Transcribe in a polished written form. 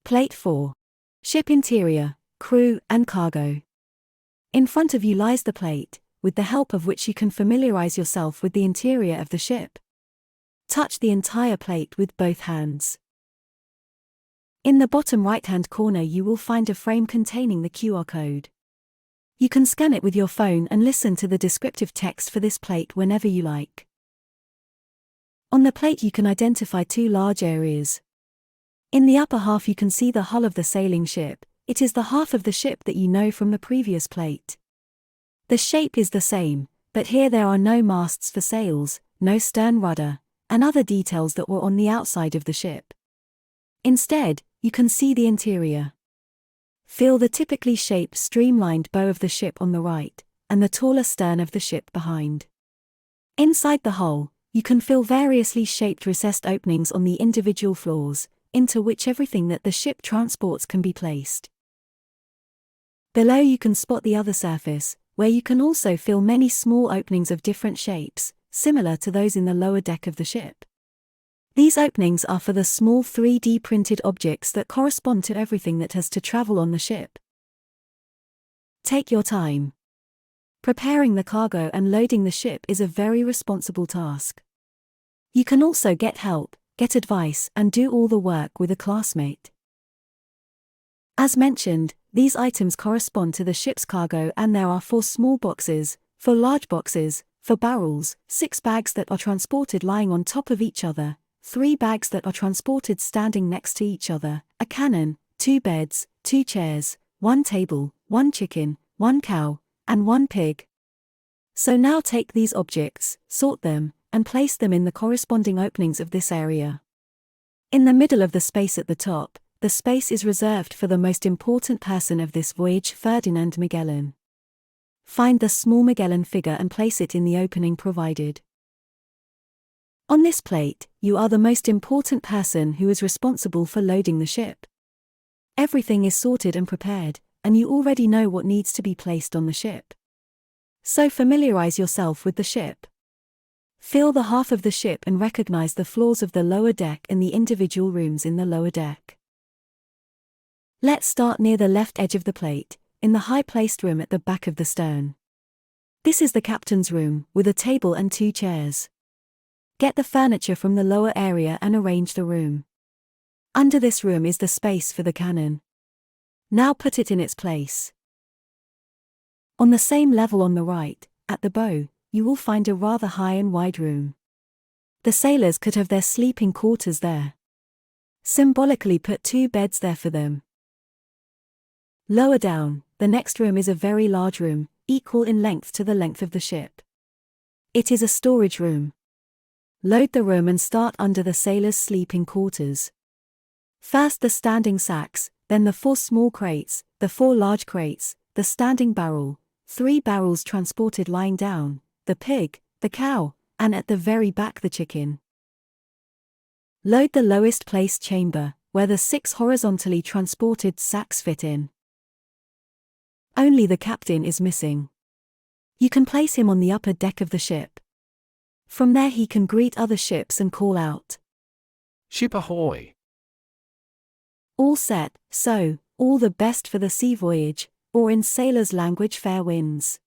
Plate 4. Ship interior, crew, and cargo. In front of you lies the plate, with the help of which you can familiarize yourself with the interior of the ship. Touch the entire plate with both hands. In the bottom right-hand corner you will find a frame containing the QR code. You can scan it with your phone and listen to the descriptive text for this plate whenever you like. On the plate you can identify two large areas. In the upper half you can see the hull of the sailing ship. It is the half of the ship that you know from the previous plate. The shape is the same, but here there are no masts for sails, no stern rudder, and other details that were on the outside of the ship. Instead, you can see the interior. Feel the typically shaped streamlined bow of the ship on the right, and the taller stern of the ship behind. Inside the hull, you can feel variously shaped recessed openings on the individual floors, into which everything that the ship transports can be placed. Below you can spot the other surface, where you can also feel many small openings of different shapes, similar to those in the lower deck of the ship. These openings are for the small 3D printed objects that correspond to everything that has to travel on the ship. Take your time. Preparing the cargo and loading the ship is a very responsible task. You can also get help, get advice, and do all the work with a classmate. As mentioned, these items correspond to the ship's cargo, and there are 4 small boxes, 4 large boxes, 4 barrels, 6 bags that are transported lying on top of each other, 3 bags that are transported standing next to each other, a cannon, 2 beds, 2 chairs, 1 table, 1 chicken, 1 cow, and 1 pig. So now take these objects, sort them, and place them in the corresponding openings of this area. In the middle of the space at the top, the space is reserved for the most important person of this voyage, Ferdinand Magellan. Find the small Magellan figure and place it in the opening provided. On this plate, you are the most important person who is responsible for loading the ship. Everything is sorted and prepared, and you already know what needs to be placed on the ship. So familiarize yourself with the ship. Feel the half of the ship and recognize the floors of the lower deck and the individual rooms in the lower deck. Let's start near the left edge of the plate, in the high-placed room at the back of the stern. This is the captain's room, with a table and 2 chairs. Get the furniture from the lower area and arrange the room. Under this room is the space for the cannon. Now put it in its place. On the same level on the right, at the bow, you will find a rather high and wide room. The sailors could have their sleeping quarters there. Symbolically put 2 beds there for them. Lower down, the next room is a very large room, equal in length to the length of the ship. It is a storage room. Load the room and start under the sailors' sleeping quarters. First the standing sacks, then the 4 small crates, the 4 large crates, the standing barrel, 3 barrels transported lying down, the pig, the cow, and at the very back the chicken. Load the lowest placed chamber, where the 6 horizontally transported sacks fit in. Only the captain is missing. You can place him on the upper deck of the ship. From there he can greet other ships and call out, "Ship ahoy!" All set, so, all the best for the sea voyage, or in sailors' language, fair winds.